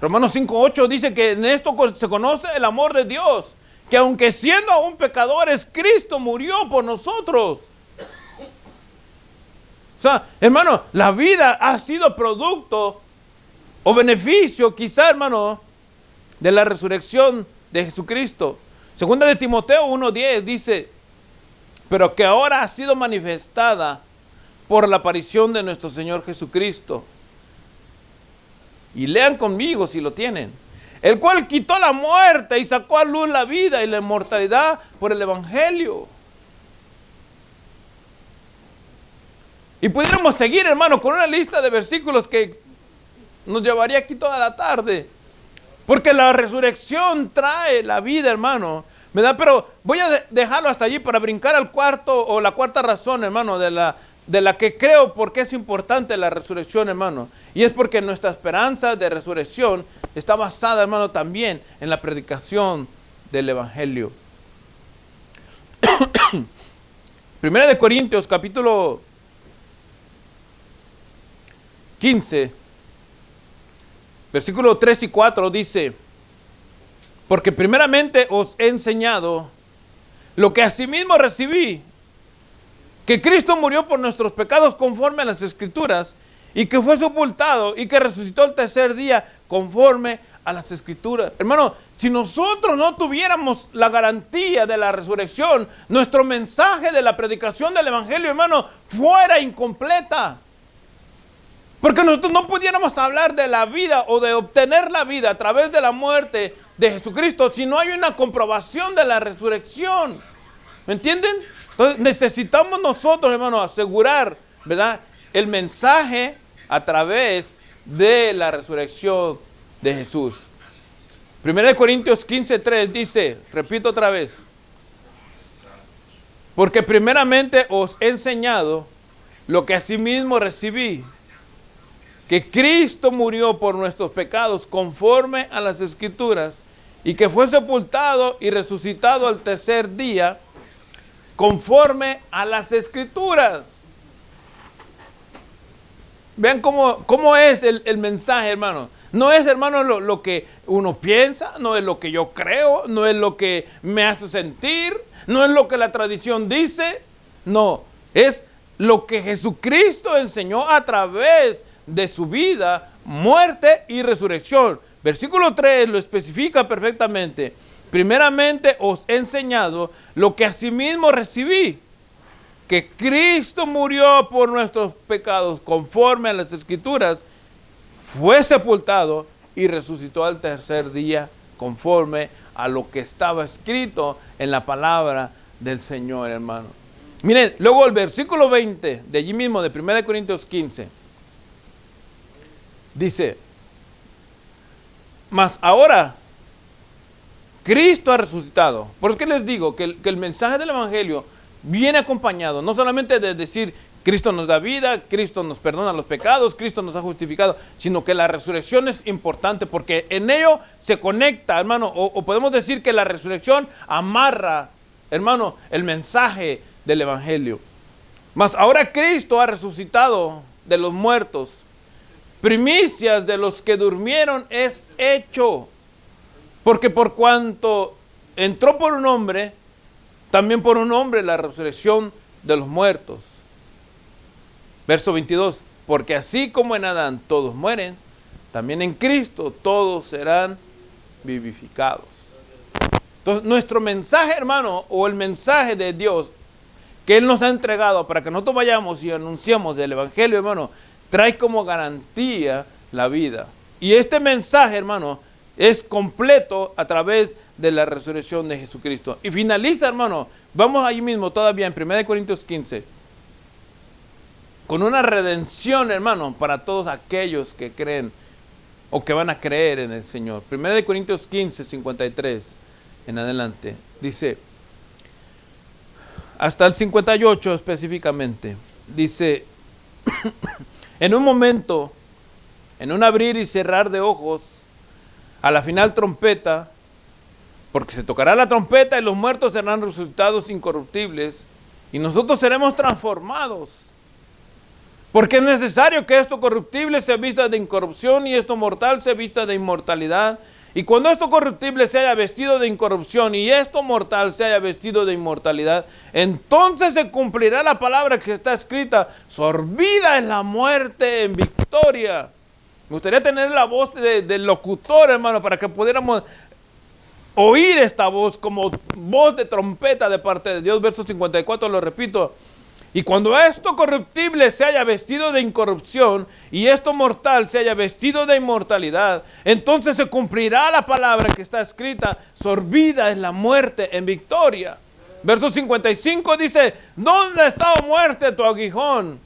Romanos 5:8 dice que en esto se conoce el amor de Dios, que aunque siendo aún pecadores, Cristo murió por nosotros. O sea, hermano, la vida ha sido producto o beneficio, quizá, hermano, de la resurrección de Jesucristo. Segunda de Timoteo 1:10 dice, pero que ahora ha sido manifestada por la aparición de nuestro Señor Jesucristo. Y lean conmigo si lo tienen. El cual quitó la muerte y sacó a luz la vida y la inmortalidad por el Evangelio. Y pudiéramos seguir, hermano, con una lista de versículos que nos llevaría aquí toda la tarde. Porque la resurrección trae la vida, hermano, ¿verdad? Pero voy a dejarlo hasta allí para brincar al cuarto o la cuarta razón, hermano, de la que creo porque es importante la resurrección, hermano. Y es porque nuestra esperanza de resurrección está basada, hermano, también en la predicación del Evangelio. Primera de Corintios, capítulo 15, versículo 3 y 4 dice, porque primeramente os he enseñado lo que asimismo recibí, que Cristo murió por nuestros pecados conforme a las Escrituras, y que fue sepultado y que resucitó el tercer día conforme a las Escrituras. Hermano, si nosotros no tuviéramos la garantía de la resurrección, nuestro mensaje de la predicación del Evangelio, hermano, fuera incompleta. Porque nosotros no pudiéramos hablar de la vida o de obtener la vida a través de la muerte de Jesucristo si no hay una comprobación de la resurrección. ¿Me entienden? Entonces necesitamos nosotros, hermano, asegurar, ¿verdad?, el mensaje a través de la resurrección de Jesús. 1 Corintios 15:3 dice, repito otra vez, porque primeramente os he enseñado lo que asimismo recibí, que Cristo murió por nuestros pecados conforme a las Escrituras, y que fue sepultado y resucitado al tercer día conforme a las Escrituras. Vean cómo es el mensaje, hermano. No es, hermano, lo que uno piensa, no es lo que yo creo, no es lo que me hace sentir, no es lo que la tradición dice, no, es lo que Jesucristo enseñó a través de su vida, muerte y resurrección. Versículo 3 lo especifica perfectamente. Primeramente os he enseñado lo que asimismo recibí, que Cristo murió por nuestros pecados conforme a las Escrituras, fue sepultado y resucitó al tercer día conforme a lo que estaba escrito en la palabra del Señor, hermano. Miren, luego el versículo 20 de allí mismo, de 1 Corintios 15, dice, mas ahora Cristo ha resucitado. Por eso que les digo que el mensaje del Evangelio viene acompañado, no solamente de decir Cristo nos da vida, Cristo nos perdona los pecados, Cristo nos ha justificado, sino que la resurrección es importante porque en ello se conecta, hermano, o podemos decir que la resurrección amarra, hermano, el mensaje del Evangelio. Mas ahora Cristo ha resucitado de los muertos, primicias de los que durmieron es hecho, porque por cuanto entró por un hombre, también por un hombre la resurrección de los muertos. Verso 22, porque así como en Adán todos mueren, también en Cristo todos serán vivificados. Entonces, nuestro mensaje, hermano, o el mensaje de Dios que Él nos ha entregado para que nosotros vayamos y anunciamos el Evangelio, hermano, trae como garantía la vida. Y este mensaje, hermano, es completo a través de la resurrección de Jesucristo. Y finaliza, hermano, vamos ahí mismo todavía en 1 Corintios 15, con una redención, hermano, para todos aquellos que creen o que van a creer en el Señor. 1 Corintios 15, 53 en adelante, dice, hasta el 58 específicamente, dice, en un momento, en un abrir y cerrar de ojos, a la final trompeta, porque se tocará la trompeta y los muertos serán resucitados incorruptibles y nosotros seremos transformados. Porque es necesario que esto corruptible se vista de incorrupción y esto mortal se vista de inmortalidad. Y cuando esto corruptible se haya vestido de incorrupción y esto mortal se haya vestido de inmortalidad, entonces se cumplirá la palabra que está escrita, sorbida es la muerte en victoria. Me gustaría tener la voz del locutor, hermano, para que pudiéramos oír esta voz como voz de trompeta de parte de Dios. Verso 54, lo repito. Y cuando esto corruptible se haya vestido de incorrupción y esto mortal se haya vestido de inmortalidad, entonces se cumplirá la palabra que está escrita, sorbida es la muerte en victoria. Verso 55 dice, ¿dónde está, oh muerte, tu aguijón?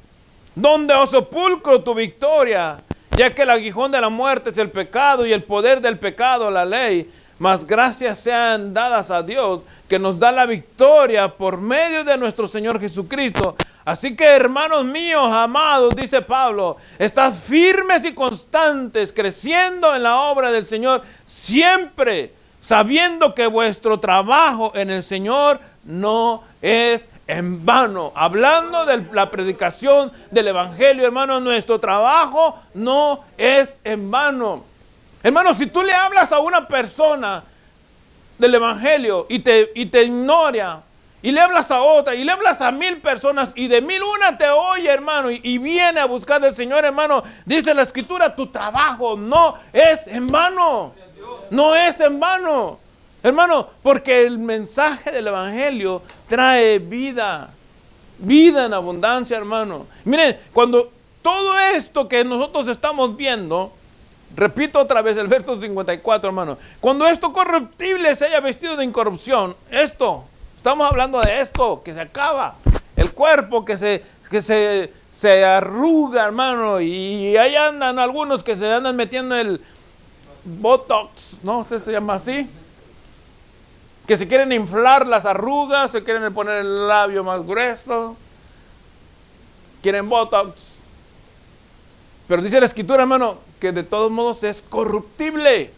¿Dónde, oh sepulcro, tu victoria? Ya que el aguijón de la muerte es el pecado y el poder del pecado la ley. Mas gracias sean dadas a Dios que nos da la victoria por medio de nuestro Señor Jesucristo. Así que, hermanos míos, amados, dice Pablo, estad firmes y constantes, creciendo en la obra del Señor, siempre sabiendo que vuestro trabajo en el Señor no es en vano. Hablando de la predicación del Evangelio, hermanos, nuestro trabajo no es en vano. Hermano, si tú le hablas a una persona del Evangelio y te ignora, y le hablas a otra, y le hablas a 1000 personas, y de 1000 una te oye, hermano, y viene a buscar del Señor, hermano, dice la Escritura, tu trabajo no es en vano. No es en vano, hermano, porque el mensaje del Evangelio trae vida, vida en abundancia, hermano. Miren, cuando todo esto que nosotros estamos viendo, repito otra vez el verso 54, hermano. Cuando esto corruptible se haya vestido de incorrupción, estamos hablando de esto, que se acaba. El cuerpo que se arruga, hermano. Y ahí andan algunos que se andan metiendo el Botox, no sé si se llama así. Que se quieren inflar las arrugas, se quieren poner el labio más grueso. Quieren Botox. Pero dice la Escritura, hermano, que de todos modos es corruptible.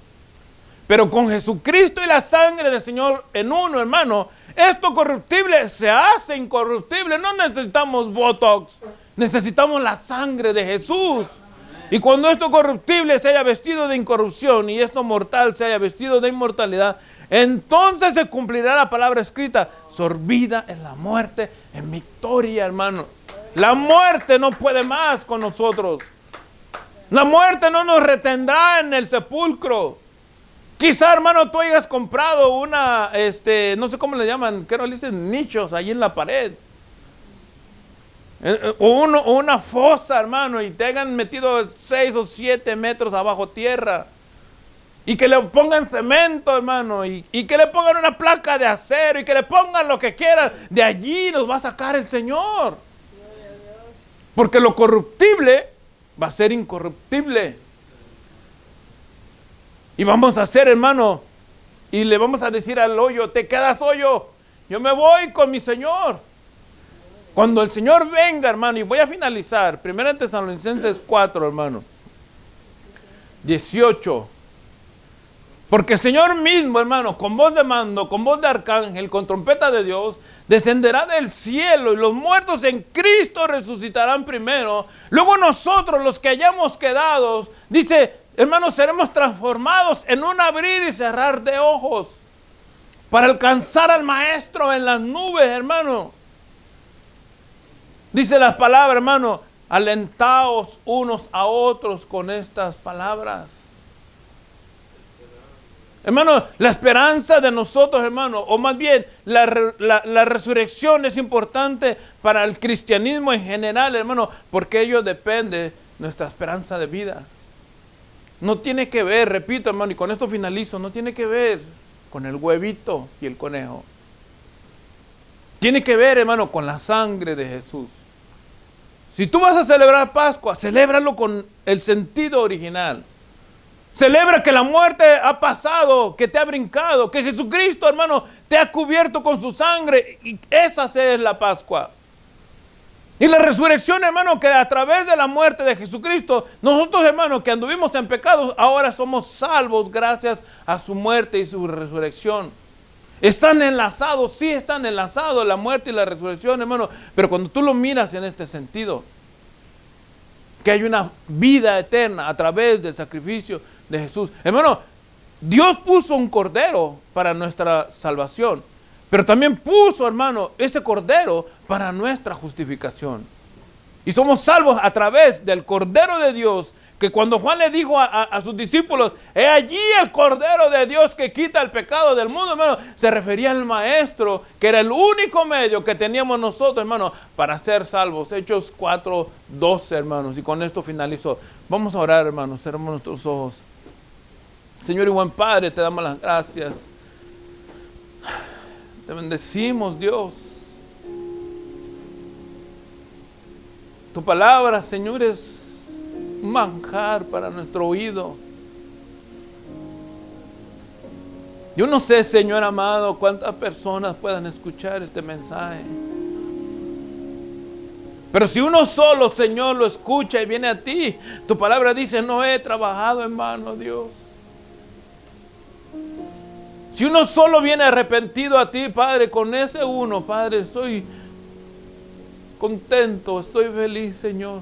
Pero con Jesucristo y la sangre del Señor en uno, hermano, esto corruptible se hace incorruptible. No necesitamos Botox, necesitamos la sangre de Jesús. Y cuando esto corruptible se haya vestido de incorrupción y esto mortal se haya vestido de inmortalidad, entonces se cumplirá la palabra escrita: sorbida en la muerte, en victoria, hermano. La muerte no puede más con nosotros. La muerte no nos retendrá en el sepulcro. Quizá, hermano, tú hayas comprado una, no sé cómo le llaman, ¿qué no le dicen? Nichos ahí en la pared. O una fosa, hermano, y te hayan metido 6 o 7 metros abajo tierra. Y que le pongan cemento, hermano, y que le pongan una placa de acero, y que le pongan lo que quieran. De allí nos va a sacar el Señor. Porque lo corruptible va a ser incorruptible. Y vamos a hacer, hermano, y le vamos a decir al hoyo: te quedas, hoyo, yo me voy con mi Señor. Cuando el Señor venga, hermano, y voy a finalizar, 1 Tesalonicenses 4, hermano, 18. Porque el Señor mismo, hermano, con voz de mando, con voz de arcángel, con trompeta de Dios, descenderá del cielo, y los muertos en Cristo resucitarán primero. Luego nosotros, los que hayamos quedado, dice, hermanos, seremos transformados en un abrir y cerrar de ojos para alcanzar al Maestro en las nubes, hermano. Dice las palabras, hermano: alentaos unos a otros con estas palabras. Hermano, la esperanza de nosotros, hermano, o más bien la resurrección es importante para el cristianismo en general, hermano, porque ello depende de nuestra esperanza de vida. No tiene que ver, repito, hermano, y con esto finalizo, no tiene que ver con el huevito y el conejo. Tiene que ver, hermano, con la sangre de Jesús. Si tú vas a celebrar Pascua, celébralo con el sentido original. Celebra que la muerte ha pasado, que te ha brincado, que Jesucristo, hermano, te ha cubierto con su sangre. Y esa es la Pascua. Y la resurrección, hermano, que a través de la muerte de Jesucristo, nosotros, hermano, que anduvimos en pecados, ahora somos salvos gracias a su muerte y su resurrección. Están enlazados, sí están enlazados la muerte y la resurrección, hermano. Pero cuando tú lo miras en este sentido, que hay una vida eterna a través del sacrificio de Jesús. Hermano, Dios puso un cordero para nuestra salvación, pero también puso, hermano, ese cordero para nuestra justificación. Y somos salvos a través del cordero de Dios, que cuando Juan le dijo a sus discípulos: he allí el cordero de Dios que quita el pecado del mundo, hermano, se refería al Maestro, que era el único medio que teníamos nosotros, hermano, para ser salvos. Hechos 4:12, hermanos, y con esto finalizo. Vamos a orar, hermanos, cerramos nuestros ojos. Señor y buen Padre, te damos las gracias. Te bendecimos, Dios. Tu palabra, Señor, es un manjar para nuestro oído. Yo no sé, Señor amado, cuántas personas puedan escuchar este mensaje. Pero si uno solo, Señor, lo escucha y viene a ti, tu palabra dice: no he trabajado en vano, Dios. Si uno solo viene arrepentido a ti, Padre, con ese uno, Padre, soy contento, estoy feliz, Señor.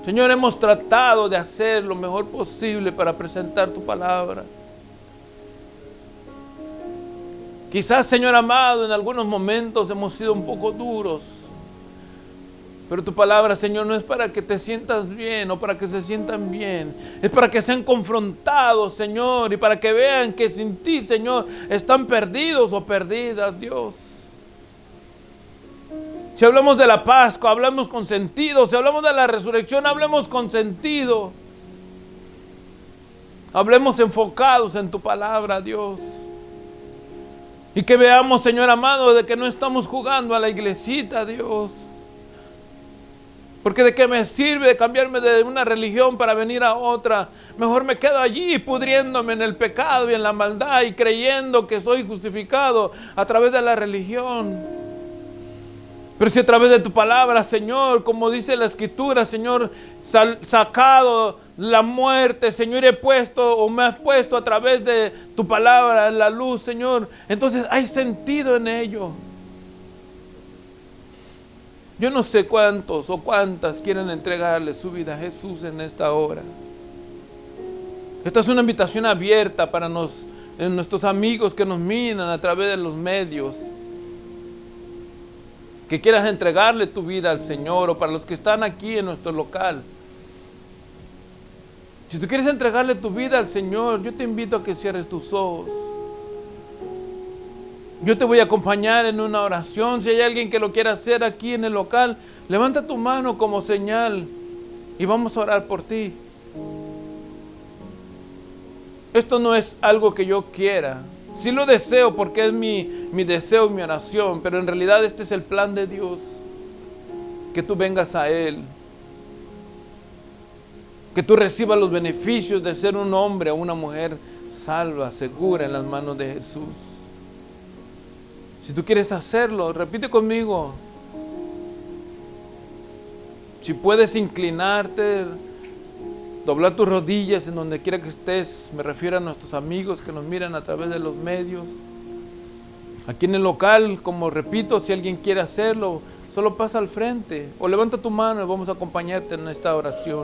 Señor, hemos tratado de hacer lo mejor posible para presentar tu palabra. Quizás, Señor amado, en algunos momentos hemos sido un poco duros. Pero tu palabra, Señor, no es para que te sientas bien o para que se sientan bien. Es para que sean confrontados, Señor, y para que vean que sin ti, Señor, están perdidos o perdidas, Dios. Si hablamos de la Pascua, hablamos con sentido. Si hablamos de la resurrección, hablemos con sentido. Hablemos enfocados en tu palabra, Dios. Y que veamos, Señor amado, de que no estamos jugando a la iglesita, Dios. Porque de qué me sirve cambiarme de una religión para venir a otra. Mejor me quedo allí pudriéndome en el pecado y en la maldad y creyendo que soy justificado a través de la religión. Pero si a través de tu palabra, Señor, como dice la Escritura, Señor, sacado la muerte, Señor, he puesto o me has puesto a través de tu palabra la luz, Señor, entonces hay sentido en ello. Yo no sé cuántos o cuántas quieren entregarle su vida a Jesús en esta hora. Esta es una invitación abierta para nuestros amigos que nos miran a través de los medios. Que quieras entregarle tu vida al Señor, o para los que están aquí en nuestro local. Si tú quieres entregarle tu vida al Señor, yo te invito a que cierres tus ojos. Yo te voy a acompañar en una oración. Si hay alguien que lo quiera hacer aquí en el local, levanta tu mano como señal y vamos a orar por ti. Esto no es algo que yo quiera. Sí lo deseo porque es mi deseo y mi oración, pero en realidad este es el plan de Dios. Que tú vengas a Él. Que tú recibas los beneficios de ser un hombre o una mujer salva, segura en las manos de Jesús. Si tú quieres hacerlo, repite conmigo. Si puedes inclinarte, doblar tus rodillas en donde quiera que estés. Me refiero a nuestros amigos que nos miran a través de los medios. Aquí en el local, como repito, si alguien quiere hacerlo, solo pasa al frente o levanta tu mano y vamos a acompañarte en esta oración.